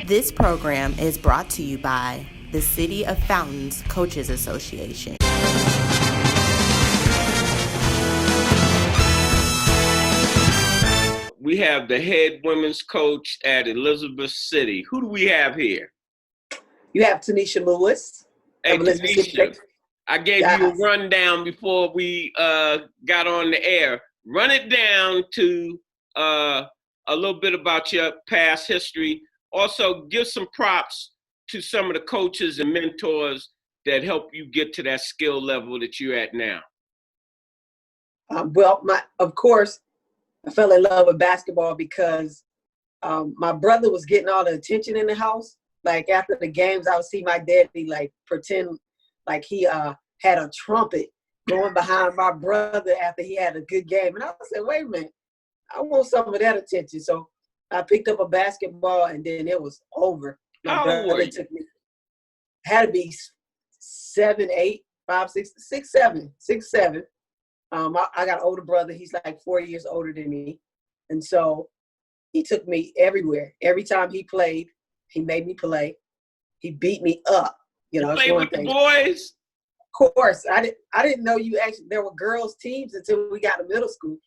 This program is brought to you by the City of Fountains Coaches Association. We have the head women's coach at Elizabeth City. Who do we have here? You have Tynesha Lewis. Hey, Tynesha, I gave you a rundown before we got on the air. Run it down to a little bit about your past history. Also, give some props to some of the coaches and mentors that help you get to that skill level that you're at now. Of course, I fell in love with basketball because my brother was getting all the attention in the house. Like after the games, I would see my daddy like pretend like he had a trumpet going behind my brother after he had a good game. And I said, wait a minute, I want some of that attention. So I picked up a basketball and then it was over. My brother took me, had to be 7, 8, 5, 6, 6, 7, 6, 7. I got an older brother. He's like 4 years older than me. And so he took me everywhere. Every time he played, he made me play. He beat me up. You know, play with the boys? Of course. I didn't know there were girls teams until we got to middle school.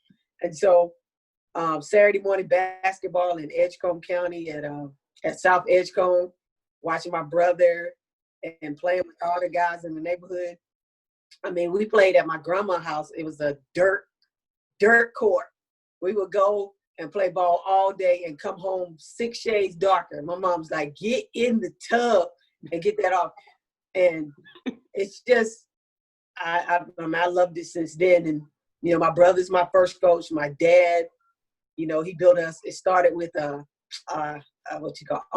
And so Saturday morning basketball in Edgecombe County at South Edgecombe, watching my brother and playing with all the guys in the neighborhood. I mean, we played at my grandma's house. It was a dirt court. We would go and play ball all day and come home 6 shades darker. My mom's like, get in the tub and get that off. And it's just, I loved it since then. And, you know, my brother's my first coach. My dad, you know, he built us. It started with a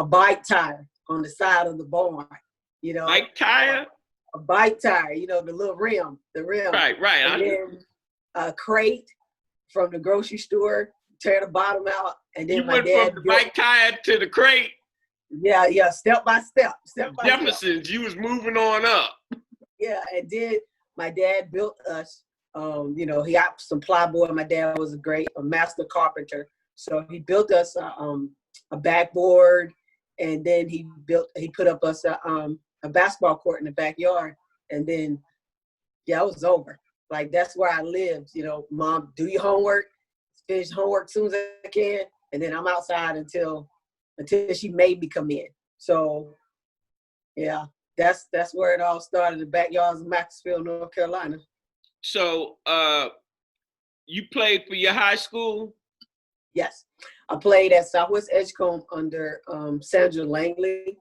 bike tire on the side of the barn. You know, bike tire? A bike tire, you know, the little rim, Right. And then a crate from the grocery store, tear the bottom out, and then my dad. You went from the bike tire to the crate? Yeah, step by step. Jefferson's, you was moving on up. Yeah, and then my dad built us, you know, he got some plywood. My dad was a master carpenter. So he built us a backboard, and then he put up us a basketball court in the backyard. And then, it was over. Like, that's where I lived. You know, Mom, do your homework, finish homework as soon as I can, and then I'm outside until she made me come in. So, yeah, that's where it all started, the backyards of Macclesfield, North Carolina. So, you played for your high school? Yes. I played at Southwest Edgecombe under Sandra Langley.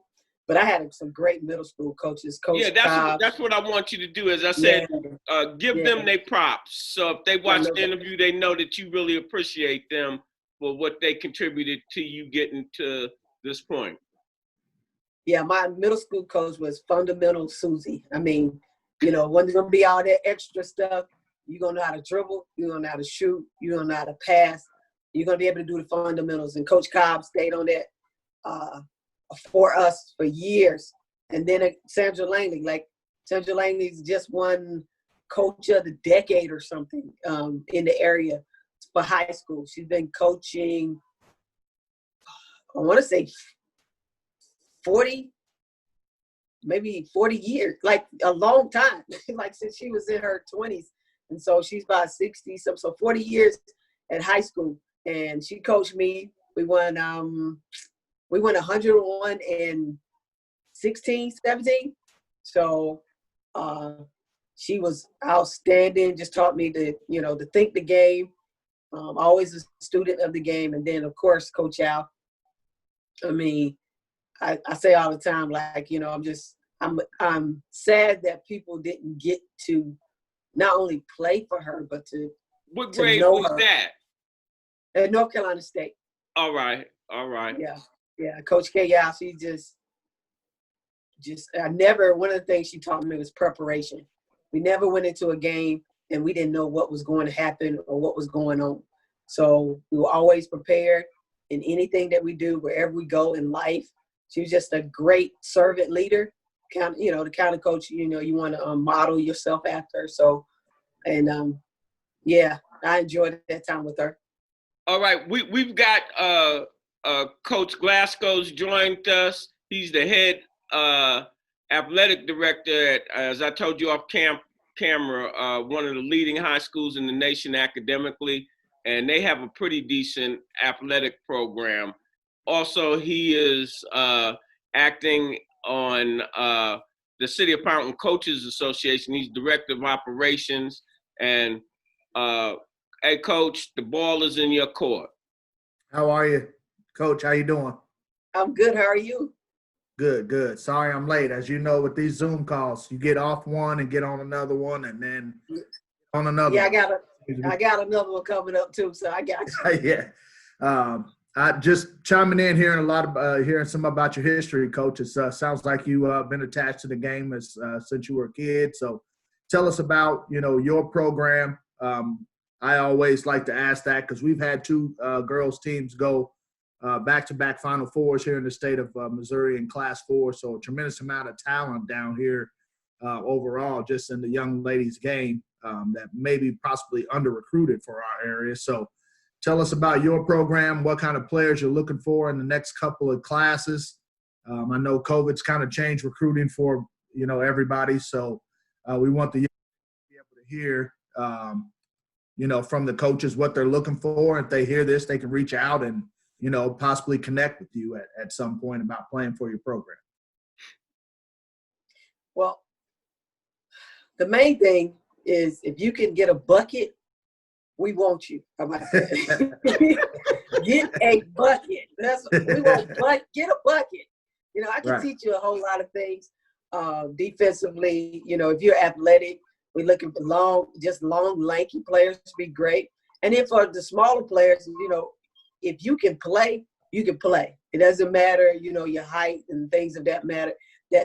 But I had some great middle school coaches. That's what I want you to do. As I said, give them their props. So if they watch the interview, they know that you really appreciate them for what they contributed to you getting to this point. Yeah, my middle school coach was fundamental Susie. I mean, you know, wasn't going to be all that extra stuff. You're going to know how to dribble. You're going to know how to shoot. You're going to know how to pass. You're going to be able to do the fundamentals. And Coach Cobb stayed on that for us for years. And then Sandra Langley's just won coach of the decade or something in the area for high school. She's been coaching, I want to say 40 years, like a long time, like since she was in her 20s. And so she's about 60, so 40 years at high school. And she coached me. We won 101 and 16, 17. So she was outstanding, just taught me to think the game. Always a student of the game. And then, of course, Coach Al. I mean, I say all the time, like, you know, I'm sad that people didn't get to not only play for her, but to What grade was that? At North Carolina State. All right. Yeah, Coach K, she one of the things she taught me was preparation. We never went into a game and we didn't know what was going to happen or what was going on. So we were always prepared in anything that we do, wherever we go in life. She was just a great servant leader, the kind of coach, you know, you want to model yourself after. So, and I enjoyed that time with her. All right, we've got Coach Glasgow's joined us. He's the head athletic director at, as I told you off camera, one of the leading high schools in the nation academically, and they have a pretty decent athletic program. Also, he is acting on the City of Fountain Coaches Association. He's director of operations. And hey, Coach, the ball is in your court. How are you, Coach? How you doing? I'm good. How are you? Good, good. Sorry I'm late. As you know, with these Zoom calls, you get off one and get on another one, and then on another. Yeah, one. I got another one coming up too, so I got you. Yeah. I just chiming in, hearing some about your history, Coach. It sounds like you been attached to the game since you were a kid. So tell us about, your program. I always like to ask that because we've had two girls teams go back-to-back Final Fours here in the state of Missouri in Class 4. So a tremendous amount of talent down here overall, just in the young ladies game that may be possibly under-recruited for our area. So tell us about your program, what kind of players you're looking for in the next couple of classes. I know COVID's kind of changed recruiting for, everybody. So we want the young to be able to hear, from the coaches what they're looking for. If they hear this, they can reach out and, possibly connect with you at some point about playing for your program. Well, the main thing is if you can get a bucket, we want you. How about that? Get a bucket. We want. Get a bucket. I can teach you a whole lot of things defensively. If you're athletic, we're looking for long, lanky players to be great. And then for the smaller players, if you can play, you can play. It doesn't matter, your height and things of that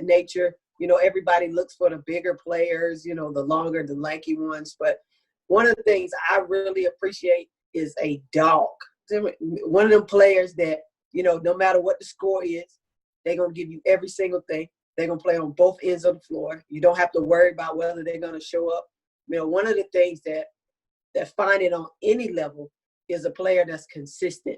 nature. Everybody looks for the bigger players, the longer, the lanky ones. But one of the things I really appreciate is a dog. One of them players that, no matter what the score is, they're going to give you every single thing. They're going to play on both ends of the floor. You don't have to worry about whether they're going to show up. One of the things that find it on any level is a player that's consistent.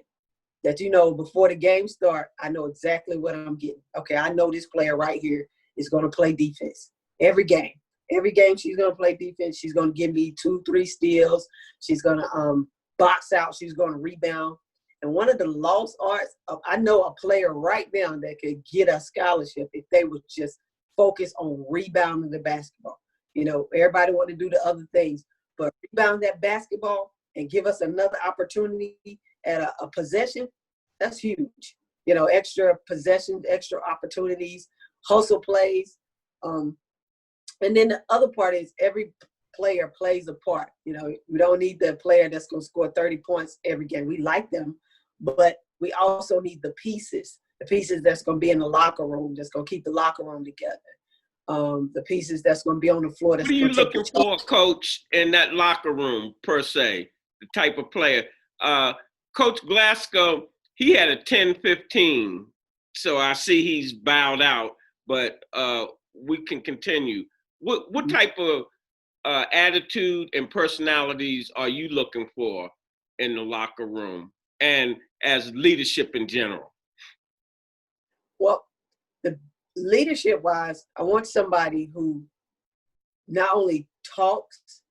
That, before the game start, I know exactly what I'm getting. Okay, I know this player right here is going to play defense every game. Every game she's going to play defense. She's going to give me 2-3 steals. She's going to box out. She's going to rebound. And one of the lost arts, I know a player right now that could get a scholarship if they would just focus on rebounding the basketball. Everybody want to do the other things, but rebound that basketball and give us another opportunity at a possession, that's huge. Extra possessions, extra opportunities, hustle plays. And then the other part is every player plays a part. We don't need the player that's going to score 30 points every game. We like them, but we also need the pieces that's going to be in the locker room, that's going to keep the locker room together. The pieces that's going to be on the floor. What are you looking for, Coach, in that locker room, per se, the type of player? Coach Glasgow, he had a 10-15, so I see he's bowed out, but we can continue. What type of attitude and personalities are you looking for in the locker room and as leadership in general? Well, the leadership-wise, I want somebody who not only talks,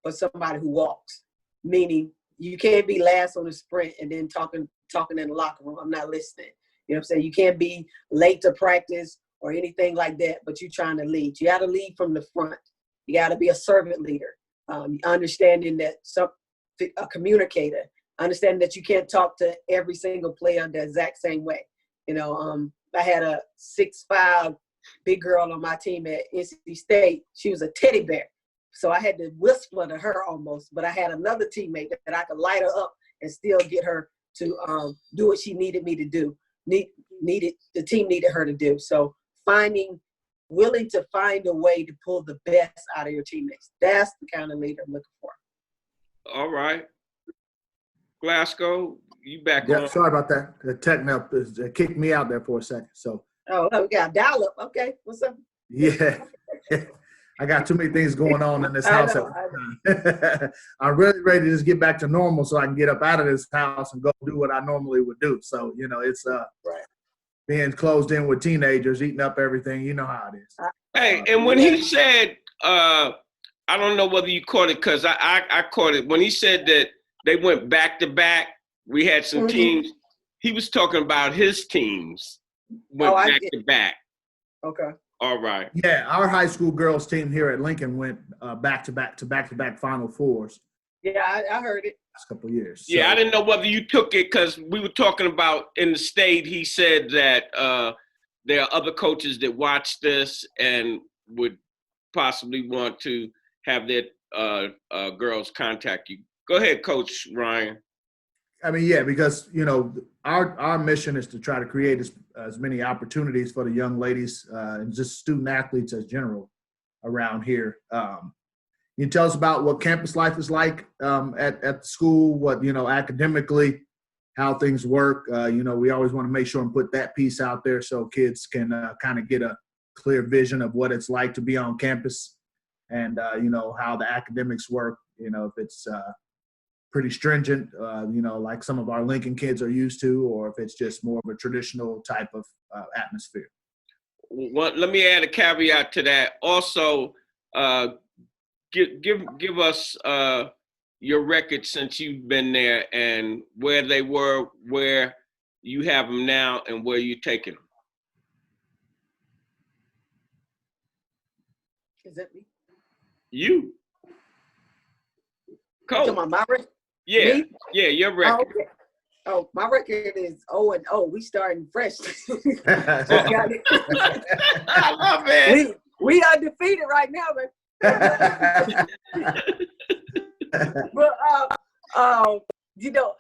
but somebody who walks. Meaning, you can't be last on the sprint and then talking in the locker room. I'm not listening. You know what I'm saying? You can't be late to practice or anything like that, but you're trying to lead. You got to lead from the front. You got to be a servant leader. Understanding that a communicator. Understanding that you can't talk to every single player the exact same way. I had a 6'5" big girl on my team at NC State. She was a teddy bear. So I had to whisper to her almost, but I had another teammate that I could light her up and still get her to do what she needed me to do. The team needed her to do. So willing to find a way to pull the best out of your teammates. That's the kind of leader I'm looking for. All right. Glasgow, you back Yeah, on. sorry about that. The techno kicked me out there for a second. So. Oh, we got dial up. Okay, what's up? Yeah. I got too many things going on in this I house. know. I'm really ready to just get back to normal so I can get up out of this house and go do what I normally would do. So, it's being closed in with teenagers, eating up everything. You know how it is. Hey, and when he said, I don't know whether you caught it because I caught it. When he said that they went back to back, we had some teams. He was talking about his teams went back to back. Okay. All right. Yeah, our high school girls team here at Lincoln went back to back Final Fours. Yeah, I heard it. Last couple of years. Yeah, I didn't know whether you took it because we were talking about in the state. He said that there are other coaches that watch this and would possibly want to have their girls contact you. Go ahead, Coach Ryan. I mean, yeah, because, our mission is to try to create as many opportunities for the young ladies and just student athletes as general around here. You tell us about what campus life is like at the school, what, academically, how things work. We always want to make sure and put that piece out there so kids can kind of get a clear vision of what it's like to be on campus and, how the academics work, if it's pretty stringent, like some of our Lincoln kids are used to, or if it's just more of a traditional type of atmosphere. Well, let me add a caveat to that. Also, give us your record since you've been there and where they were, where you have them now, and where you're taking them. Is that me? You. Coach. My record? Yeah, me? Yeah, your record. Oh, okay. Oh, my record is 0-0. We starting fresh. I love it. We undefeated right now, man. But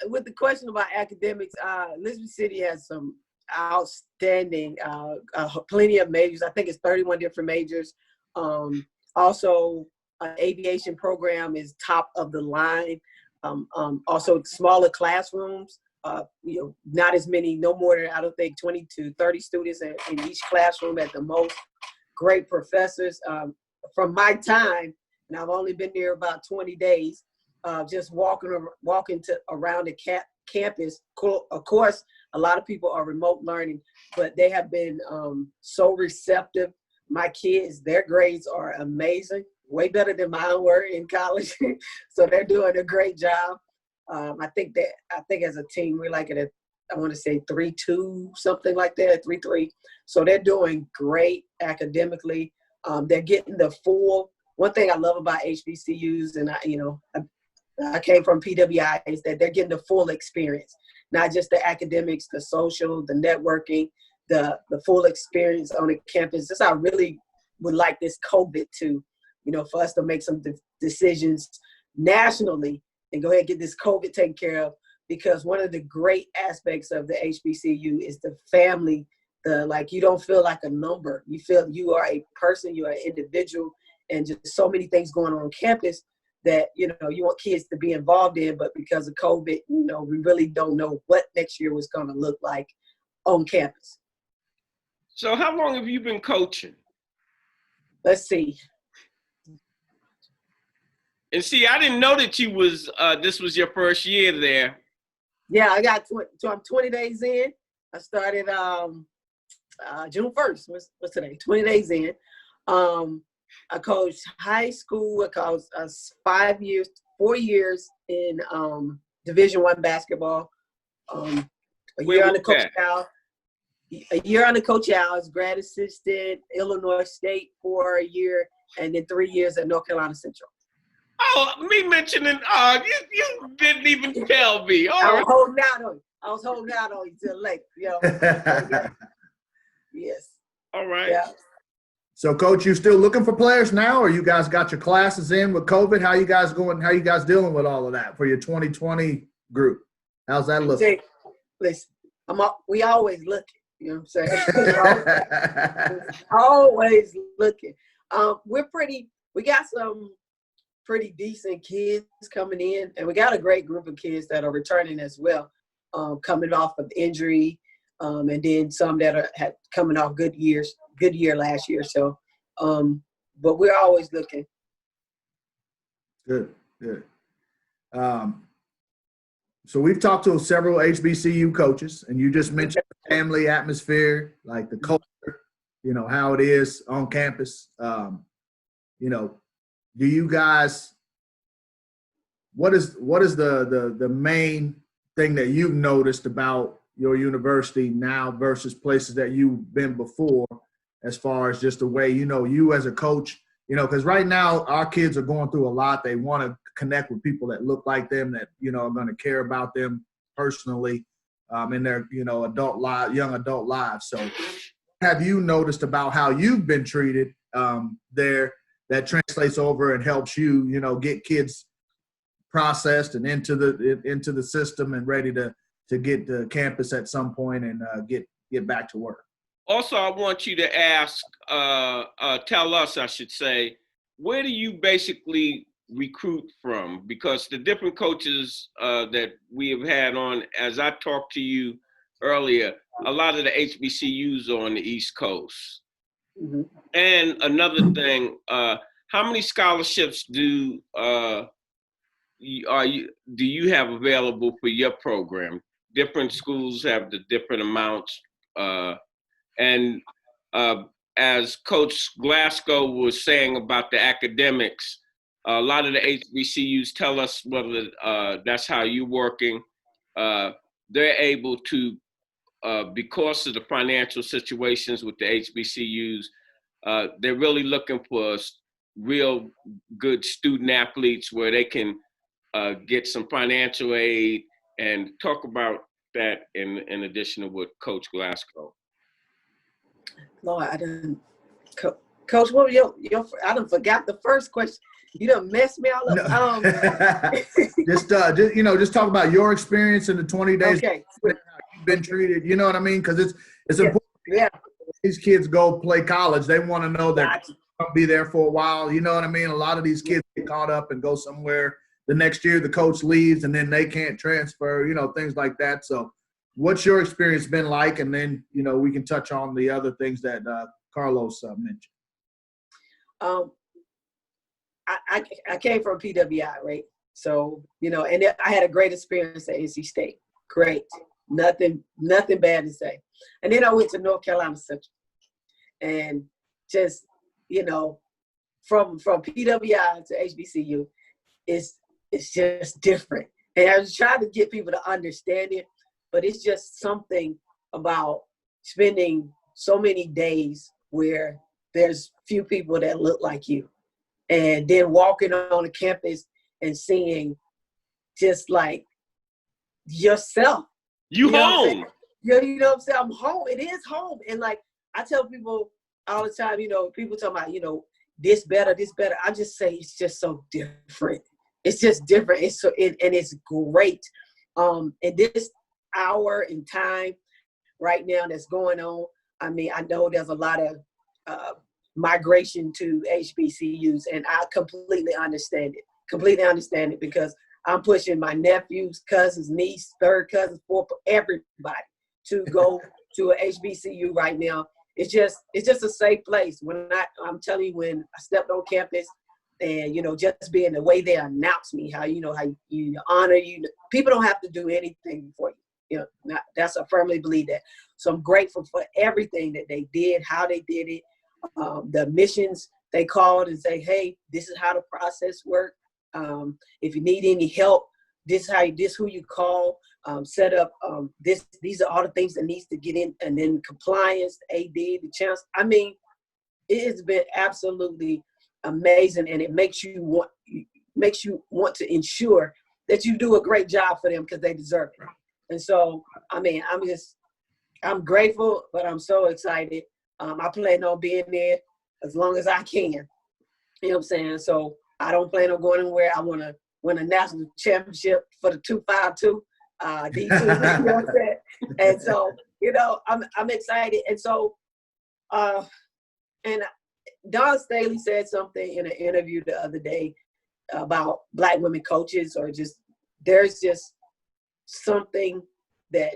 with the question about academics, Elizabeth City has some outstanding, plenty of majors. I think it's 31 different majors. Also, aviation program is top of the line. Also, smaller classrooms. Not as many, no more than, I don't think, 20 to 30 students in each classroom at the most. Great professors. From my time, and I've only been there about 20 days, just walking around the campus. Of course, a lot of people are remote learning, but they have been so receptive. My kids, their grades are amazing, way better than mine were in college. So they're doing a great job. I think as a team, we're like I want to say 3-2, something like that, 3-3. So they're doing great academically. They're getting the full. One thing I love about HBCUs, and I came from PWI, is that they're getting the full experience, not just the academics, the social, the networking, the full experience on the campus. This I really would like this COVID to, for us to make some decisions nationally and go ahead and get this COVID taken care of, because one of the great aspects of the HBCU is the family. You don't feel like a number. You feel you are a person, you are an individual, and just so many things going on campus that, you want kids to be involved in, but because of COVID, we really don't know what next year was going to look like on campus. So how long have you been coaching? Let's see. And see, I didn't know that you was, this was your first year there. Yeah, I got, so I'm 20 days in. I started June 1st. What's today? 20 days in. I coached high school. I coached 4 years in Division I basketball. A year under Coach Al as grad assistant, Illinois State for a year, and then 3 years at North Carolina Central. Oh, me mentioning, you didn't even tell me. I was holding out on you till late. Yes. All right. Yeah. So, Coach, you still looking for players now, or you guys got your classes in with COVID? How you guys going? How you guys dealing with all of that for your 2020 group? How's that looking? Listen, we always looking. You know what I'm saying? Always looking. We got some pretty decent kids coming in, and we got a great group of kids that are returning as well, coming off of injury, and then some that are coming off good year last year. So but we're always looking. Good. So we've talked to several HBCU coaches, and you just mentioned the family atmosphere, like the culture, how it is on campus. Do you guys, what is the main thing that you've noticed about your university now versus places that you've been before, as far as just the way, you as a coach, because right now our kids are going through a lot. They want to connect with people that look like them, that, are going to care about them personally in their, young adult lives. So have you noticed about how you've been treated there that translates over and helps you, get kids processed and into the system and ready to get to campus at some point and get back to work? Also, I want you to ask, tell us, I should say, where do you basically recruit from? Because the different coaches that we have had on, as I talked to you earlier, a lot of the HBCUs are on the East Coast. Mm-hmm. And another thing, how many scholarships do you have available for your program? Different schools have the different amounts. And as Coach Glasgow was saying about the academics, a lot of the HBCUs tell us whether that's how you're working. They're able to, because of the financial situations with the HBCUs, they're really looking for real good student athletes where they can get some financial aid, and talk about that in addition to what Coach Glasgow. Lord, I done, Coach, what were I done forgot the first question. You done messed me all up. No. Just talk about your experience in the 20 days. Okay. How you've been treated. You know what I mean? Because it's important. Yeah. These kids go play college. They want to know that they're going to be there for a while. You know what I mean? A lot of these kids get caught up and go somewhere. The next year, the coach leaves, and then they can't transfer. Things like that. So, what's your experience been like? And then, we can touch on the other things that Carlos mentioned. I came from PWI, right? So, and I had a great experience at NC State. Great. Nothing bad to say. And then I went to North Carolina Central. And just, from PWI to HBCU, it's just different. And I was trying to get people to understand it, but it's just something about spending so many days where there's few people that look like you. And then walking on the campus and seeing just like yourself. You home. You know what I'm saying? I'm home. It is home. And like I tell people all the time, people talk about, this better. I just say it's just so different. It's just different. It's and it's great. And this hour and time right now that's going on, I mean, I know there's a lot of migration to HBCUs, and I completely understand it because I'm pushing my nephews, cousins, niece, third cousins, fourth, everybody to go to a HBCU right now. It's just a safe place. I'm telling you, when I stepped on campus, and just being the way they announce me, how you honor you, people don't have to do anything for you. That's I firmly believe that. So I'm grateful for everything that they did, how they did it, the missions they called and say, hey, this is how the process works. If you need any help, this who you call. Set up these are all the things that needs to get in, and then compliance, AD, the chance. I mean, it has been absolutely amazing, and it makes you want to ensure that you do a great job for them because they deserve it. And so, I mean, I'm grateful, but I'm so excited. I plan on being there as long as I can. You know what I'm saying? So I don't plan on going anywhere. I want to win a national championship for the 252. D2, you know what I'm saying? And so, I'm excited. And so, and Dawn Staley said something in an interview the other day about Black women coaches, or there's just something that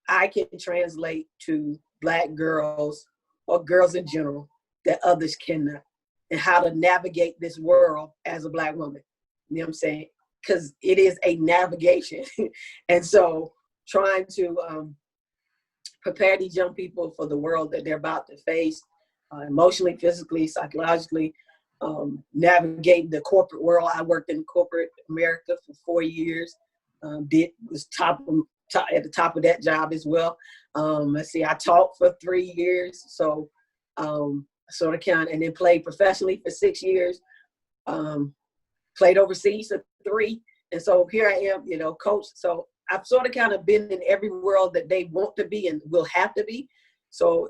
I can translate to Black girls or girls in general that others cannot. and how to navigate this world as a Black woman. You know what I'm saying? Because it is a navigation. And so trying to prepare these young people for the world that they're about to face, emotionally, physically, psychologically, navigate the corporate world. I worked in corporate America for 4 years. Was at the top of that job as well. I taught for 3 years. So sort of kind, and then played professionally for 6 years. Played overseas for 3. And so here I am, coach. So I've sort of kind of been in every world that they want to be and will have to be. So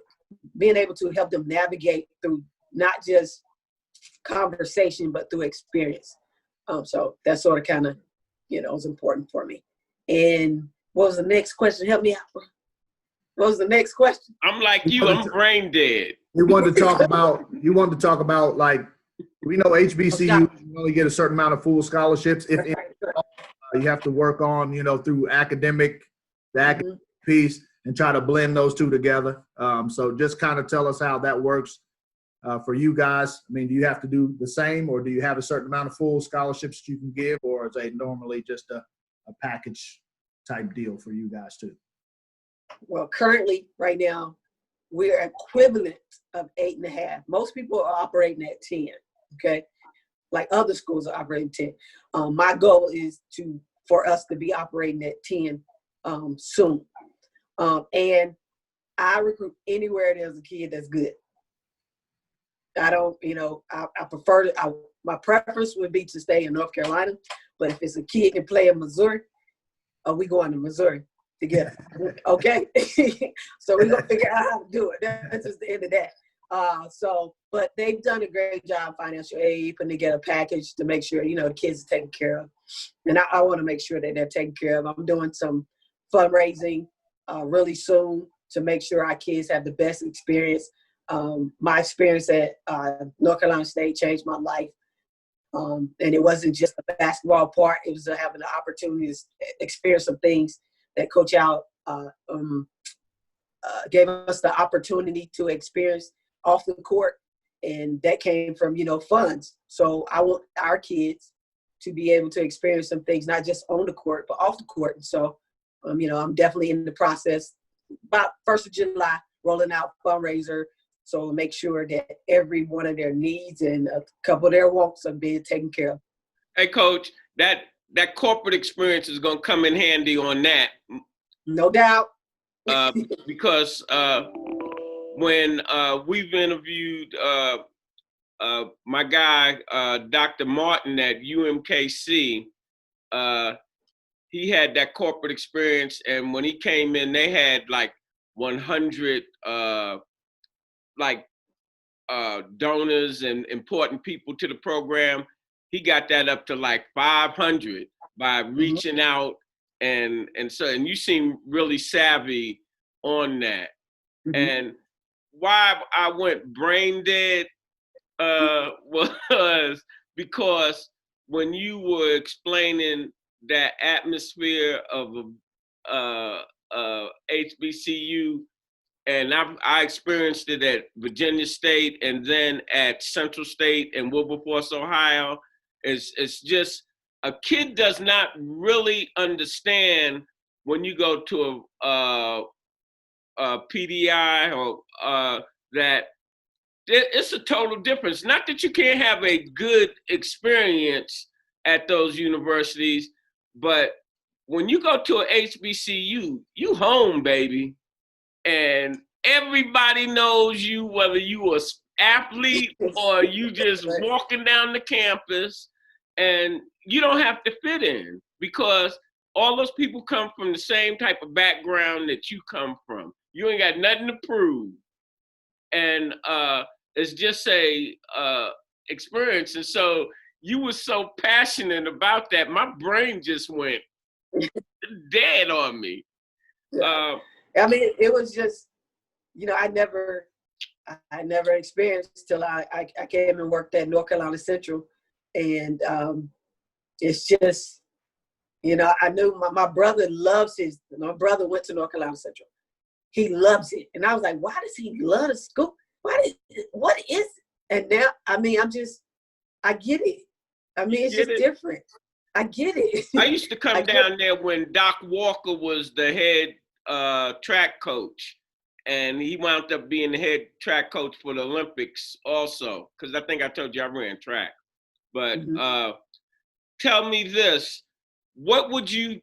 being able to help them navigate through not just conversation, but through experience. So that sort of kind of, is important for me. And what was the next question? Help me out. What was the next question? I'm like you. I'm brain dead. You wanted to talk about like, we know HBCU you only get a certain amount of full scholarships. If you have to work on, through the academic piece and try to blend those two together. So just kind of tell us how that works for you guys. I mean, do you have to do the same, or do you have a certain amount of full scholarships that you can give, or is they normally just a package type deal for you guys too? Well, currently, right now, we're equivalent of 8.5. Most people are operating at 10. Okay, like other schools are operating 10. My goal is for us to be operating at 10 soon. And I recruit anywhere there's a kid that's good. I don't, I prefer to. My preference would be to stay in North Carolina, but if it's a kid can play in Missouri, we going to Missouri together. Okay, so we're gonna figure out how to do it. That's just the end of that. But they've done a great job, financial aid, putting together a package to make sure, the kids are taken care of. And I want to make sure that they're taken care of. I'm doing some fundraising really soon to make sure our kids have the best experience. My experience at North Carolina State changed my life. And it wasn't just the basketball part. It was having the opportunity to experience some things that Coach Al gave us the opportunity to experience off the court. And that came from, funds. So I want our kids to be able to experience some things, not just on the court, but off the court. And so, I'm definitely in the process about 1st of July, rolling out fundraiser. So make sure that every one of their needs and a couple of their wants are being taken care of. Hey, Coach, that corporate experience is going to come in handy on that. No doubt. Because when we've interviewed my guy, Dr. Martin at UMKC, he had that corporate experience. And when he came in, they had like 100 donors and important people to the program. He got that up to like 500 by reaching out. And you seem really savvy on that. Mm-hmm. And why I went brain dead was because when you were explaining that atmosphere of HBCU, and I experienced it at Virginia State and then at Central State in Wilberforce, Ohio, it's just, a kid does not really understand when you go to a PDI or that it's a total difference. Not that you can't have a good experience at those universities, but when you go to a HBCU, you home, baby. And everybody knows you, whether you an athlete or you just walking down the campus, and you don't have to fit in because all those people come from the same type of background that you come from. You ain't got nothing to prove. And it's just a experience. And so you were so passionate about that, my brain just went dead on me. I mean, it was just, I never experienced till I came and worked at North Carolina Central. And it's just, I knew my brother loves my brother went to North Carolina Central. He loves it. And I was like, why does he love the school? What is it? And now, I mean, I get it. I mean, it's just different. I get it. I used to come down there when Doc Walker was the head track coach, and he wound up being the head track coach for the Olympics also, because I think I told you I ran track. But tell me this, what would you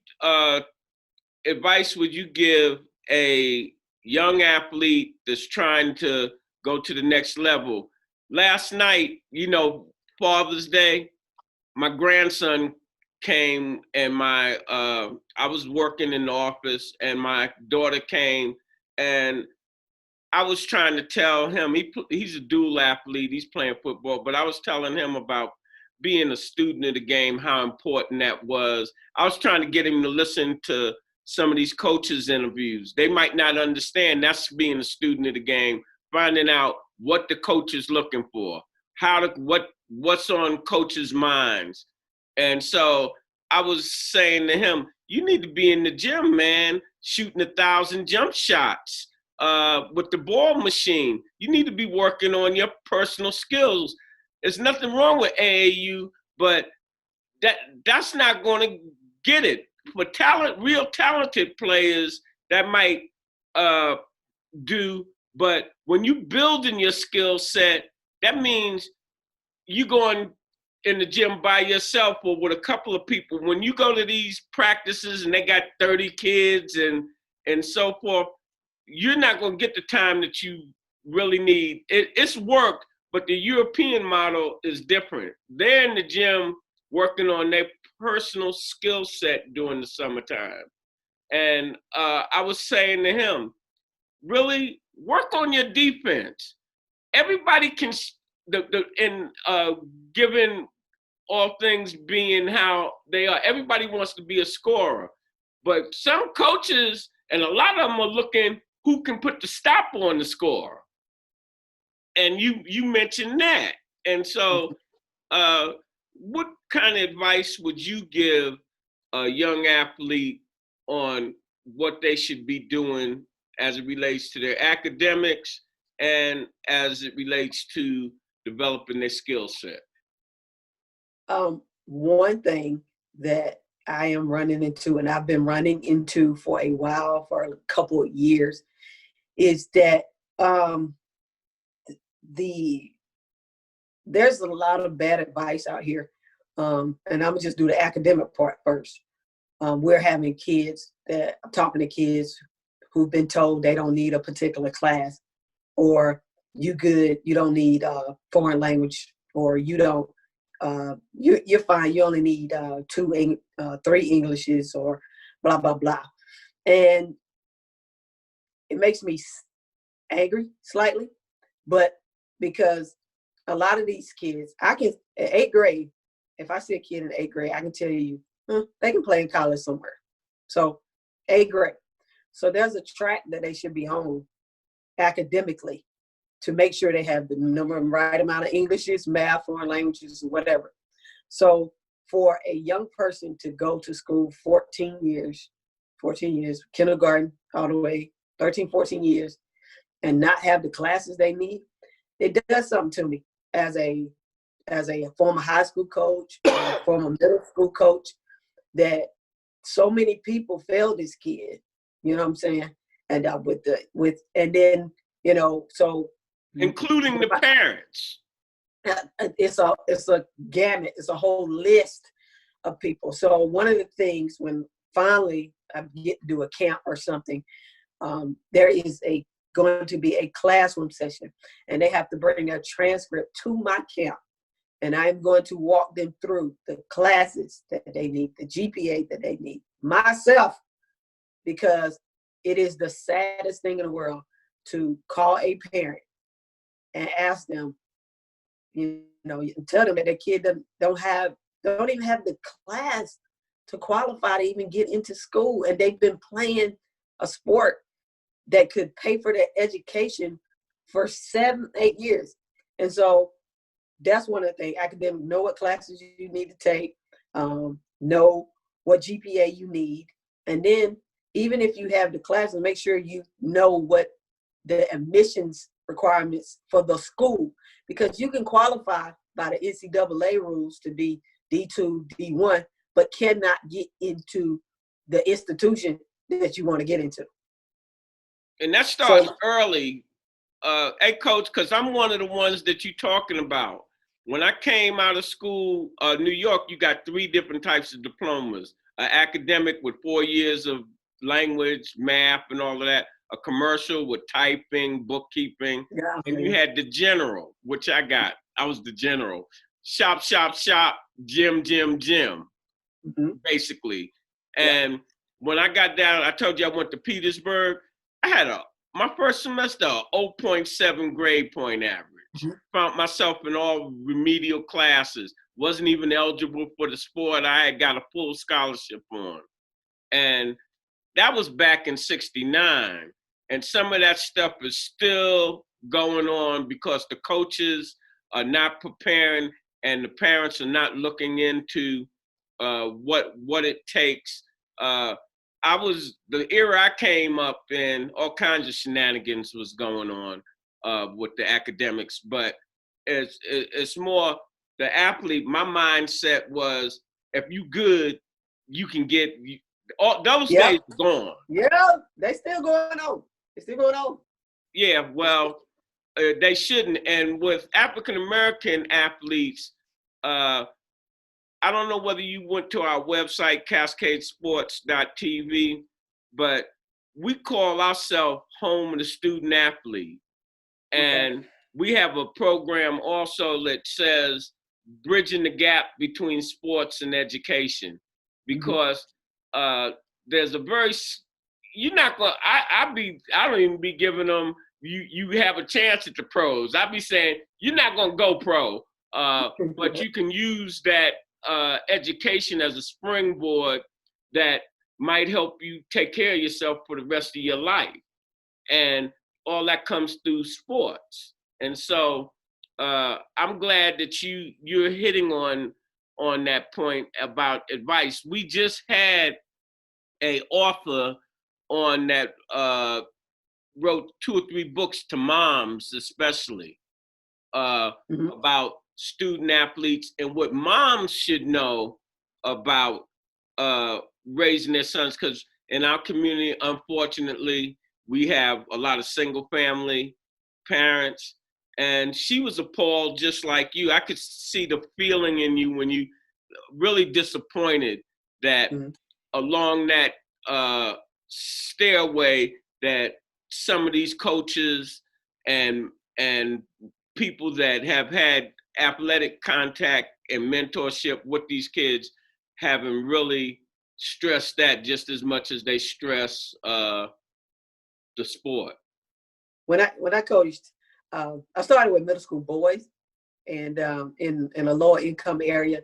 advice would you give a young athlete that's trying to go to the next level? Last night, you know, Father's Day, my grandson came and I was working in the office, and my daughter came, and I was trying to tell him, he's a dual athlete, he's playing football, but I was telling him about being a student of the game, how important that was. I was trying to get him to listen to some of these coaches' interviews. They might not understand that's being a student of the game, finding out what the coach is looking for, what's on coaches' minds. And so I was saying to him, you need to be in the gym, man, shooting 1,000 jump shots with the ball machine. You need to be working on your personal skills. There's nothing wrong with AAU, but that's not going to get it. For real talented players, that might do. But when you building your skill set, that means you going in the gym by yourself or with a couple of people. When you go to these practices and they got 30 kids and so forth, you're not going to get the time that you really need. It's work, but the European model is different. They're in the gym working on their personal skill set during the summertime. And I was saying to him, really work on your defense. Everybody can, given all things being how they are, everybody wants to be a scorer. But some coaches, and a lot of them are looking who can put the stop on the score. And you mentioned that. And so what kind of advice would you give a young athlete on what they should be doing as it relates to their academics and as it relates to developing their skill set? One thing that I am running into, and I've been running into for a while, for a couple of years, is that there's a lot of bad advice out here. And I'm gonna just do the academic part first. We're having kids I'm talking to kids who've been told they don't need a particular class, or you good, you don't need foreign language, or you don't, you're fine, you only need 3 Englishes, or blah, blah, blah. And it makes me angry slightly, but because a lot of these kids, at 8th grade, if I see a kid in 8th grade, I can tell you, they can play in college somewhere. So 8th grade. So there's a track that they should be on academically to make sure they have the right amount of Englishes, math, foreign languages, whatever. So for a young person to go to school 14 years, kindergarten all the way, 13, 14 years, and not have the classes they need, it does something to me as a former high school coach, former middle school coach, that so many people failed this kid. You know what I'm saying? And and then, you know, so including the parents. It's a gamut. It's a whole list of people. So one of the things, when finally I get to do a camp or something, there is going to be a classroom session, and they have to bring their transcript to my camp. And I'm going to walk them through the classes that they need, the GPA that they need, myself, because it is the saddest thing in the world to call a parent and ask them, you know, tell them that their kid don't even have the class to qualify to even get into school, and they've been playing a sport that could pay for their education for 7, 8 years. And so that's one of the things. Academic, know what classes you need to take, know what GPA you need. And then even if you have the classes, make sure you know what the admissions requirements for the school, because you can qualify by the NCAA rules to be D2, D1, but cannot get into the institution that you want to get into. And that starts early. Hey, Coach, because I'm one of the ones that you're talking about. When I came out of school, New York, you got 3 different types of diplomas. An academic with 4 years of language, math, and all of that. A commercial with typing, bookkeeping. Yeah. And you had the general, which I got. I was the general. Shop, shop, shop, gym, gym, gym, basically. And when I got down, I told you I went to Petersburg. I had my first semester, 0.7 grade point average. Found myself in all remedial classes. Wasn't even eligible for the sport I had got a full scholarship on. And that was back in '69. And some of that stuff is still going on because the coaches are not preparing and the parents are not looking into what it takes. The era I came up in, all kinds of shenanigans was going on with the academics, but it's more the athlete. My mindset was, if you good, you can get, all those days are gone. Yeah, they still going on. It's still going on. Yeah, well, they shouldn't. And with African-American athletes, I don't know whether you went to our website, cascadesports.tv, but we call ourselves Home of the Student Athlete. And we have a program also that says bridging the gap between sports and education, because there's a very, you're not going to, I don't even be giving them, you have a chance at the pros. I be saying, you're not going to go pro, but you can use that education as a springboard that might help you take care of yourself for the rest of your life. And all that comes through sports. And so I'm glad that you're hitting on that point about advice. We just had a author on that wrote 2 or 3 books to moms, especially about student athletes and what moms should know about raising their sons. Because in our community, unfortunately, we have a lot of single family parents, and she was appalled just like you. I could see the feeling in you when you really disappointed that along that stairway that some of these coaches and people that have had athletic contact and mentorship with these kids haven't really stressed that just as much as they stress the sport. When I coached, I started with middle school boys, and in a lower income area,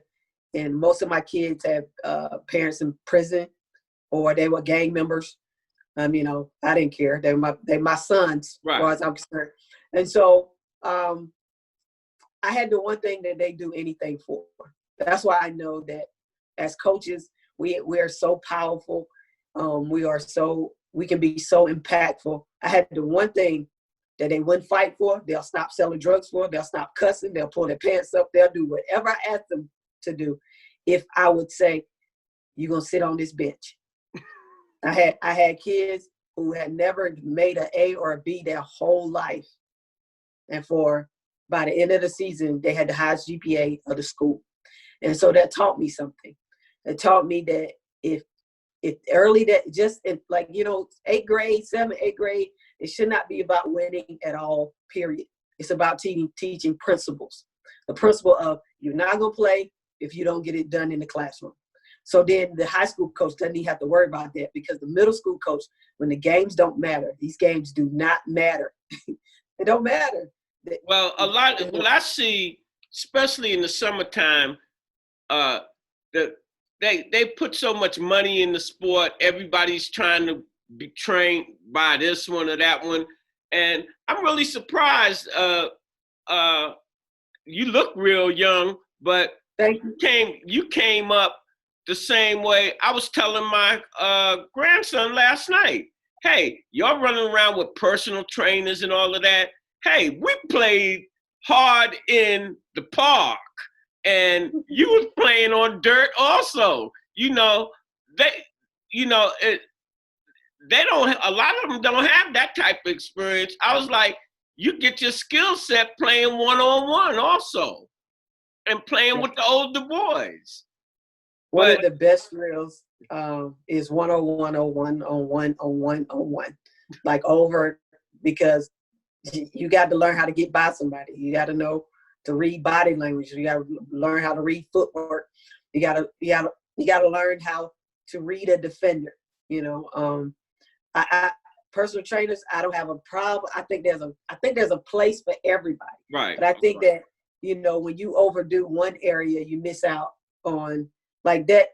and most of my kids have parents in prison, or they were gang members. I didn't care. They my sons, as far as I'm concerned. And so I had the one thing that they do anything for. That's why I know that as coaches, we are so powerful. We can be so impactful. I had the one thing that they wouldn't fight for. They'll stop selling drugs for. They'll stop cussing. They'll pull their pants up. They'll do whatever I ask them to do. If I would say, you're going to sit on this bench. I had kids who had never made an A or a B their whole life. And by the end of the season, they had the highest GPA of the school. And so that taught me something. It taught me that if early, that just like, 8th grade, 7th, 8th grade, it should not be about winning at all, period. It's about teaching principles. The principle of you're not going to play if you don't get it done in the classroom. So then the high school coach doesn't even have to worry about that, because the middle school coach, when the games don't matter, these games do not matter. They don't matter. Well, what I see, especially in the summertime, they put so much money in the sport. Everybody's trying to be trained by this one or that one. And I'm really surprised. You look real young, but you came up the same way. I was telling my grandson last night, hey, y'all running around with personal trainers and all of that. hey, we played hard in the park, and you was playing on dirt also. You know, they don't. A lot of them don't have that type of experience. I was like, you get your skill set playing one-on-one also, and playing with the older boys. One of the best drills is 101 on 1 on 1 on 1 on 1, like over, because you got to learn how to get by somebody. You got to know to read body language. You got to learn how to read footwork. You got to learn how to read a defender. You know, I personal trainers, I don't have a problem. I think there's a place for everybody. Right. But I think that, you know, when you overdo one area, you miss out on like that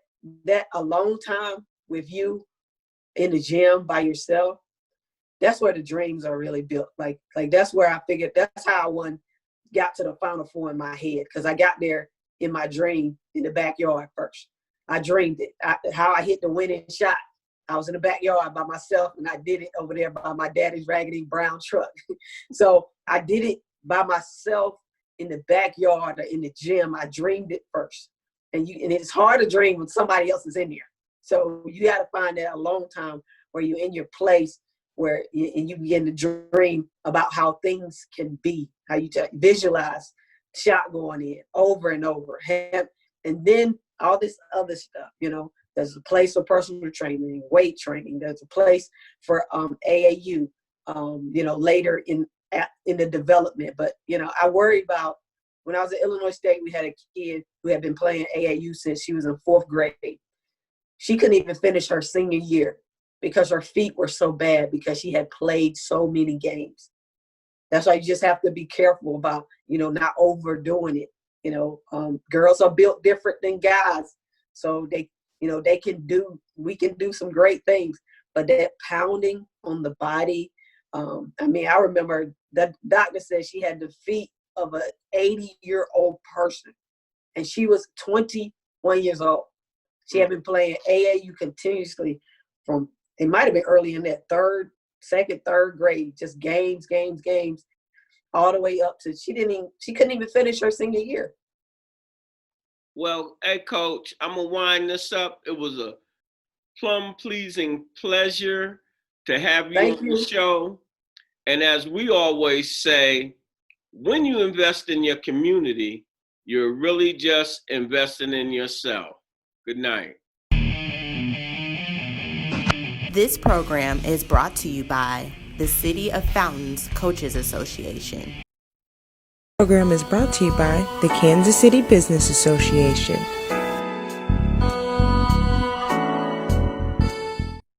alone time with you in the gym by yourself. That's where the dreams are really built. Like that's where I figured, that's how I got to the Final Four in my head, because I got there in my dream in the backyard first. I dreamed it. How I hit the winning shot. I was in the backyard by myself, and I did it over there by my daddy's raggedy brown truck. So I did it by myself in the backyard or in the gym. I dreamed it first. And it's hard to dream when somebody else is in there. So you got to find that alone time where you're in your place, where you begin to dream about how things can be, how you visualize shot going in over and over. And then all this other stuff, you know, there's a place for personal training, weight training. There's a place for AAU, you know, later in the development. But, you know, I worry about, when I was at Illinois State, we had a kid who had been playing AAU since she was in 4th grade. She couldn't even finish her senior year because her feet were so bad because she had played so many games. That's why you just have to be careful about, you know, not overdoing it. You know, girls are built different than guys. So they, you know, we can do some great things, but that pounding on the body. I mean, I remember the doctor said she had the feet of an 80-year-old person, and she was 21 years old. She had been playing AAU continuously from, it might have been early in that second, third grade, just games, all the way up to, she couldn't even finish her senior year. Well, hey, Coach, I'm going to wind this up. It was a plum-pleasing pleasure to have you on the show. And as we always say, when you invest in your community, you're really just investing in yourself. Good night. This program is brought to you by the City of Fountains Coaches Association. The program is brought to you by the Kansas City Business Association.